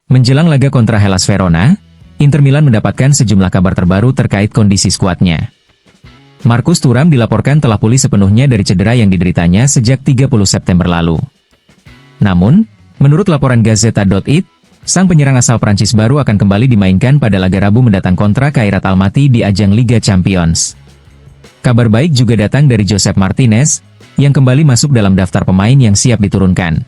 Menjelang laga kontra Hellas Verona, Inter Milan mendapatkan sejumlah kabar terbaru terkait kondisi skuadnya. Marcus Thuram dilaporkan telah pulih sepenuhnya dari cedera yang dideritanya sejak 30 September lalu. Namun, menurut laporan Gazzetta.it, sang penyerang asal Prancis baru akan kembali dimainkan pada laga Rabu mendatang kontra Kairat Almaty di ajang Liga Champions. Kabar baik juga datang dari Josep Martinez, yang kembali masuk dalam daftar pemain yang siap diturunkan.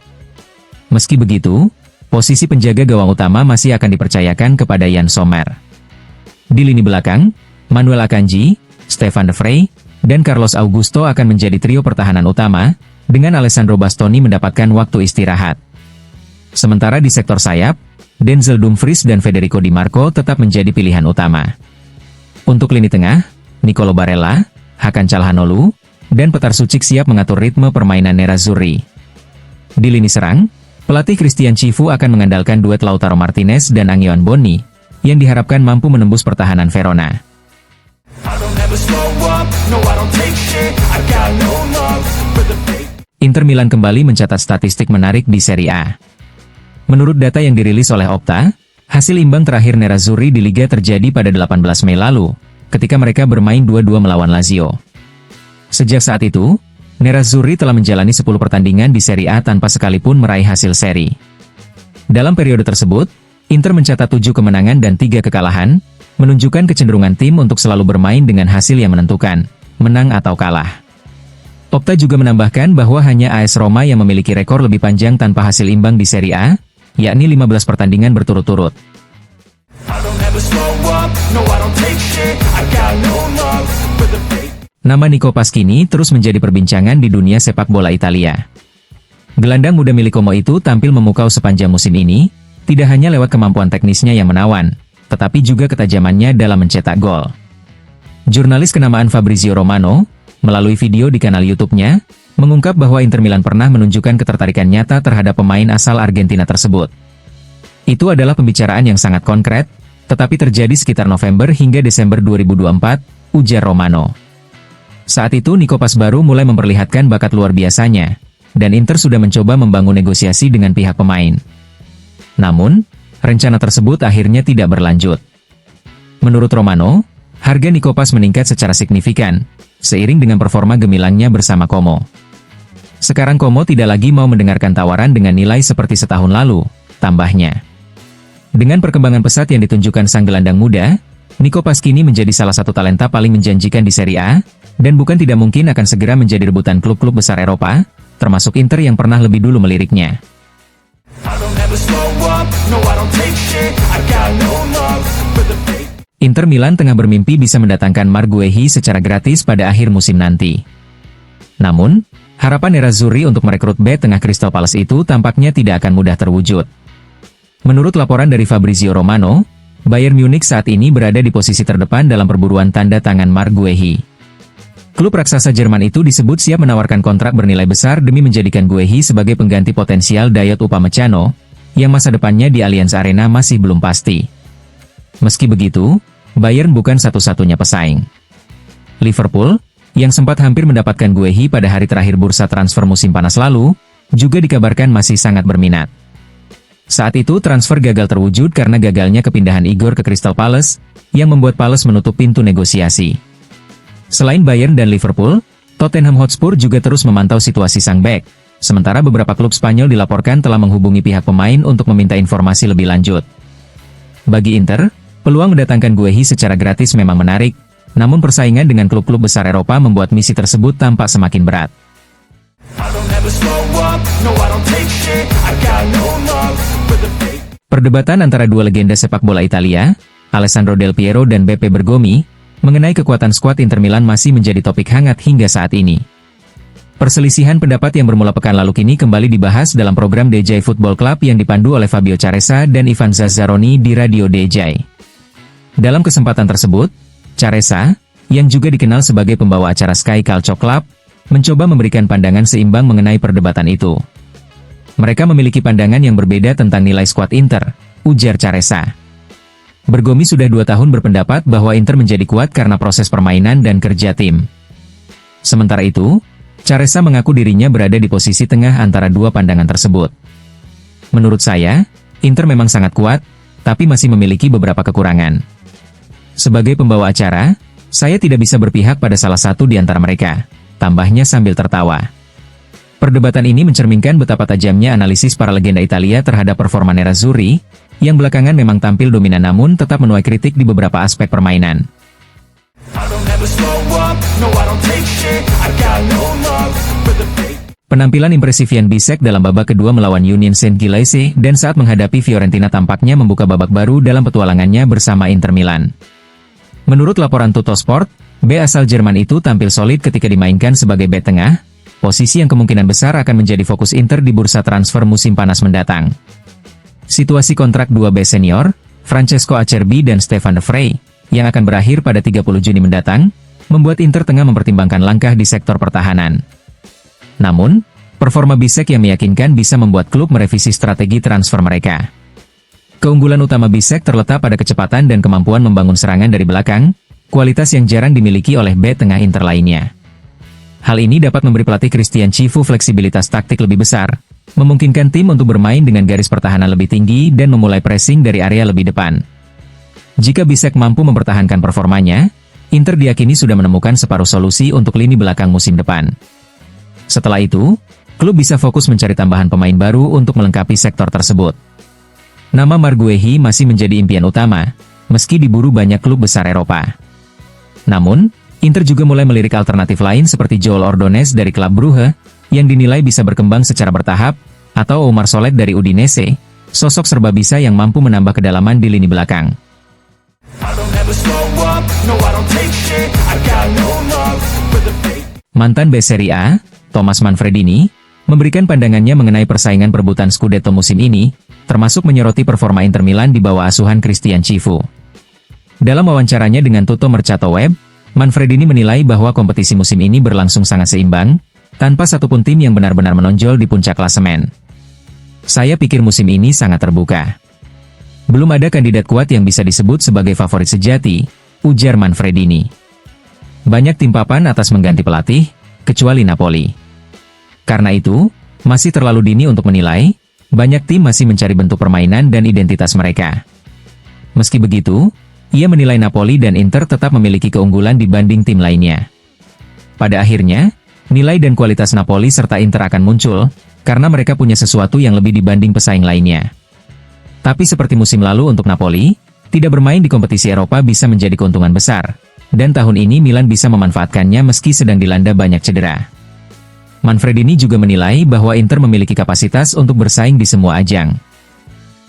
Meski begitu, posisi penjaga gawang utama masih akan dipercayakan kepada Yann Sommer. Di lini belakang, Manuel Akanji, Stefan De Vrij, dan Carlos Augusto akan menjadi trio pertahanan utama, dengan Alessandro Bastoni mendapatkan waktu istirahat. Sementara di sektor sayap, Denzel Dumfries dan Federico Di Marco tetap menjadi pilihan utama. Untuk lini tengah, Nicolo Barella, Hakan Calhanoglu, dan Petar Sucik siap mengatur ritme permainan Nerazzurri. Di lini serang, pelatih Christian Chivu akan mengandalkan duet Lautaro Martinez dan Angioan Bonni, yang diharapkan mampu menembus pertahanan Verona. Inter Milan kembali mencatat statistik menarik di Serie A. Menurut data yang dirilis oleh Opta, hasil imbang terakhir Nerazzurri di Liga terjadi pada 18 Mei lalu, ketika mereka bermain 2-2 melawan Lazio. Sejak saat itu, Nerazzurri telah menjalani 10 pertandingan di Serie A tanpa sekalipun meraih hasil seri. Dalam periode tersebut, Inter mencatat 7 kemenangan dan 3 kekalahan, menunjukkan kecenderungan tim untuk selalu bermain dengan hasil yang menentukan, menang atau kalah. Opta juga menambahkan bahwa hanya AS Roma yang memiliki rekor lebih panjang tanpa hasil imbang di Serie A, yakni 15 pertandingan berturut-turut. Nama Nico Pasquini terus menjadi perbincangan di dunia sepak bola Italia. Gelandang muda milik Como itu tampil memukau sepanjang musim ini, tidak hanya lewat kemampuan teknisnya yang menawan, tetapi juga ketajamannya dalam mencetak gol. Jurnalis kenamaan Fabrizio Romano, melalui video di kanal YouTube-nya, mengungkap bahwa Inter Milan pernah menunjukkan ketertarikan nyata terhadap pemain asal Argentina tersebut. Itu adalah pembicaraan yang sangat konkret, tetapi terjadi sekitar November hingga Desember 2024, ujar Romano. Saat itu Nico Pas baru mulai memperlihatkan bakat luar biasanya, dan Inter sudah mencoba membangun negosiasi dengan pihak pemain. Namun, rencana tersebut akhirnya tidak berlanjut. Menurut Romano, harga Nico Pas meningkat secara signifikan, seiring dengan performa gemilangnya bersama Como. Sekarang Como tidak lagi mau mendengarkan tawaran dengan nilai seperti setahun lalu, tambahnya. Dengan perkembangan pesat yang ditunjukkan sang gelandang muda, Nico Pasquini menjadi salah satu talenta paling menjanjikan di Serie A, dan bukan tidak mungkin akan segera menjadi rebutan klub-klub besar Eropa, termasuk Inter yang pernah lebih dulu meliriknya. Inter Milan tengah bermimpi bisa mendatangkan Marc Guehi secara gratis pada akhir musim nanti. Namun, harapan Nerazzurri untuk merekrut bek tengah Crystal Palace itu tampaknya tidak akan mudah terwujud. Menurut laporan dari Fabrizio Romano, Bayern Munich saat ini berada di posisi terdepan dalam perburuan tanda tangan Marc Guehi. Klub raksasa Jerman itu disebut siap menawarkan kontrak bernilai besar demi menjadikan Guehi sebagai pengganti potensial Dayot Upamecano, yang masa depannya di Allianz Arena masih belum pasti. Meski begitu, Bayern bukan satu-satunya pesaing. Liverpool, yang sempat hampir mendapatkan Guehi pada hari terakhir bursa transfer musim panas lalu, juga dikabarkan masih sangat berminat. Saat itu transfer gagal terwujud karena gagalnya kepindahan Igor ke Crystal Palace, yang membuat Palace menutup pintu negosiasi. Selain Bayern dan Liverpool, Tottenham Hotspur juga terus memantau situasi sang bek, sementara beberapa klub Spanyol dilaporkan telah menghubungi pihak pemain untuk meminta informasi lebih lanjut. Bagi Inter, peluang mendatangkan Guehi secara gratis memang menarik, namun persaingan dengan klub-klub besar Eropa membuat misi tersebut tampak semakin berat. Perdebatan antara dua legenda sepak bola Italia, Alessandro Del Piero dan Beppe Bergomi, mengenai kekuatan skuad Inter Milan masih menjadi topik hangat hingga saat ini. Perselisihan pendapat yang bermula pekan lalu kini kembali dibahas dalam program DJ Football Club yang dipandu oleh Fabio Caressa dan Ivan Zazzaroni di Radio DJ. Dalam kesempatan tersebut, Caressa, yang juga dikenal sebagai pembawa acara Sky Calcio Club, mencoba memberikan pandangan seimbang mengenai perdebatan itu. Mereka memiliki pandangan yang berbeda tentang nilai skuad Inter, ujar Caressa. Bergomi sudah 2 tahun berpendapat bahwa Inter menjadi kuat karena proses permainan dan kerja tim. Sementara itu, Caressa mengaku dirinya berada di posisi tengah antara dua pandangan tersebut. Menurut saya, Inter memang sangat kuat, tapi masih memiliki beberapa kekurangan. Sebagai pembawa acara, saya tidak bisa berpihak pada salah satu di antara mereka, tambahnya sambil tertawa. Perdebatan ini mencerminkan betapa tajamnya analisis para legenda Italia terhadap performa Nerazzurri, yang belakangan memang tampil dominan namun tetap menuai kritik di beberapa aspek permainan. Penampilan impresif Jan Bisek dalam babak kedua melawan Union Saint-Gilloise dan saat menghadapi Fiorentina tampaknya membuka babak baru dalam petualangannya bersama Inter Milan. Menurut laporan Tuttosport, B asal Jerman itu tampil solid ketika dimainkan sebagai bek tengah, posisi yang kemungkinan besar akan menjadi fokus Inter di bursa transfer musim panas mendatang. Situasi kontrak 2 bek senior, Francesco Acerbi dan Stefan de Vrij, yang akan berakhir pada 30 Juni mendatang, membuat Inter tengah mempertimbangkan langkah di sektor pertahanan. Namun, performa Bisek yang meyakinkan bisa membuat klub merevisi strategi transfer mereka. Keunggulan utama Bisek terletak pada kecepatan dan kemampuan membangun serangan dari belakang, kualitas yang jarang dimiliki oleh bek tengah Inter lainnya. Hal ini dapat memberi pelatih Christian Chivu fleksibilitas taktik lebih besar, memungkinkan tim untuk bermain dengan garis pertahanan lebih tinggi dan memulai pressing dari area lebih depan. Jika Bisek mampu mempertahankan performanya, Inter diyakini sudah menemukan separuh solusi untuk lini belakang musim depan. Setelah itu, klub bisa fokus mencari tambahan pemain baru untuk melengkapi sektor tersebut. Nama Marguehi masih menjadi impian utama, meski diburu banyak klub besar Eropa. Namun, Inter juga mulai melirik alternatif lain seperti Joel Ordonez dari klub Brugge, yang dinilai bisa berkembang secara bertahap, atau Omar Solet dari Udinese, sosok serba bisa yang mampu menambah kedalaman di lini belakang. Mantan bek Serie A, Thomas Manfredini, memberikan pandangannya mengenai persaingan perebutan Scudetto musim ini, termasuk menyoroti performa Inter Milan di bawah asuhan Christian Chivu. Dalam wawancaranya dengan Tutto Mercato Web, Manfredini menilai bahwa kompetisi musim ini berlangsung sangat seimbang, tanpa satupun tim yang benar-benar menonjol di puncak klasemen. Saya pikir musim ini sangat terbuka. Belum ada kandidat kuat yang bisa disebut sebagai favorit sejati, ujar Manfredini. Banyak tim papan atas mengganti pelatih, kecuali Napoli. Karena itu, masih terlalu dini untuk menilai, banyak tim masih mencari bentuk permainan dan identitas mereka. Meski begitu, ia menilai Napoli dan Inter tetap memiliki keunggulan dibanding tim lainnya. Pada akhirnya, nilai dan kualitas Napoli serta Inter akan muncul, karena mereka punya sesuatu yang lebih dibanding pesaing lainnya. Tapi seperti musim lalu untuk Napoli, tidak bermain di kompetisi Eropa bisa menjadi keuntungan besar, dan tahun ini Milan bisa memanfaatkannya meski sedang dilanda banyak cedera. Manfredini juga menilai bahwa Inter memiliki kapasitas untuk bersaing di semua ajang.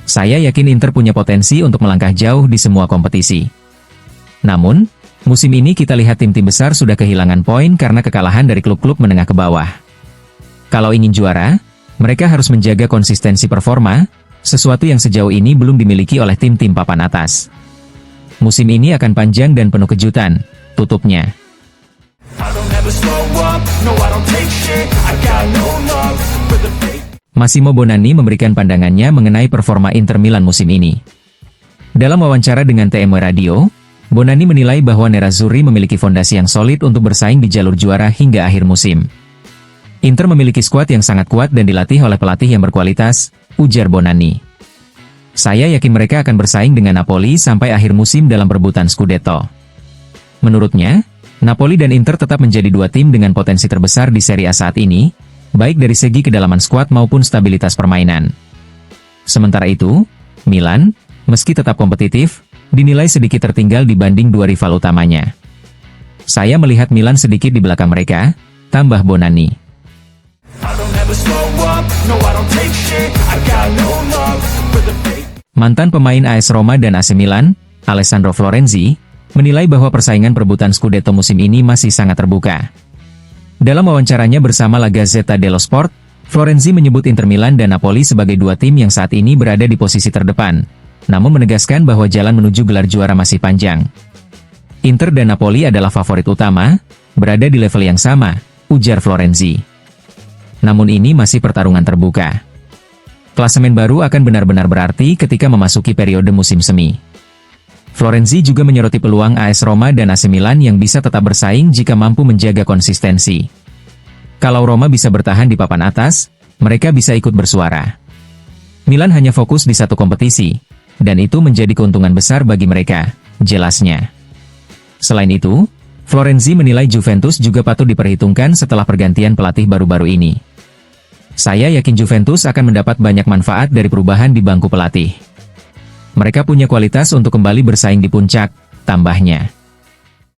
Saya yakin Inter punya potensi untuk melangkah jauh di semua kompetisi. Namun, musim ini kita lihat tim-tim besar sudah kehilangan poin karena kekalahan dari klub-klub menengah ke bawah. Kalau ingin juara, mereka harus menjaga konsistensi performa, sesuatu yang sejauh ini belum dimiliki oleh tim-tim papan atas. Musim ini akan panjang dan penuh kejutan, tutupnya. Massimo Bonanni memberikan pandangannya mengenai performa Inter Milan musim ini. Dalam wawancara dengan TMW Radio, Bonanni menilai bahwa Nerazzurri memiliki fondasi yang solid untuk bersaing di jalur juara hingga akhir musim. Inter memiliki skuad yang sangat kuat dan dilatih oleh pelatih yang berkualitas, ujar Bonanni. Saya yakin mereka akan bersaing dengan Napoli sampai akhir musim dalam perebutan Scudetto. Menurutnya, Napoli dan Inter tetap menjadi dua tim dengan potensi terbesar di Serie A saat ini, baik dari segi kedalaman skuad maupun stabilitas permainan. Sementara itu, Milan, meski tetap kompetitif, dinilai sedikit tertinggal dibanding dua rival utamanya. Saya melihat Milan sedikit di belakang mereka, tambah Bonanni. Mantan pemain AS Roma dan AC Milan, Alessandro Florenzi, menilai bahwa persaingan perebutan Scudetto musim ini masih sangat terbuka. Dalam wawancaranya bersama La Gazzetta dello Sport, Florenzi menyebut Inter Milan dan Napoli sebagai dua tim yang saat ini berada di posisi terdepan, namun menegaskan bahwa jalan menuju gelar juara masih panjang. Inter dan Napoli adalah favorit utama, berada di level yang sama, ujar Florenzi. Namun ini masih pertarungan terbuka. Klasemen baru akan benar-benar berarti ketika memasuki periode musim semi. Florenzi juga menyoroti peluang AS Roma dan AC Milan yang bisa tetap bersaing jika mampu menjaga konsistensi. Kalau Roma bisa bertahan di papan atas, mereka bisa ikut bersuara. Milan hanya fokus di satu kompetisi, dan itu menjadi keuntungan besar bagi mereka, jelasnya. Selain itu, Florenzi menilai Juventus juga patut diperhitungkan setelah pergantian pelatih baru-baru ini. Saya yakin Juventus akan mendapat banyak manfaat dari perubahan di bangku pelatih. Mereka punya kualitas untuk kembali bersaing di puncak, tambahnya.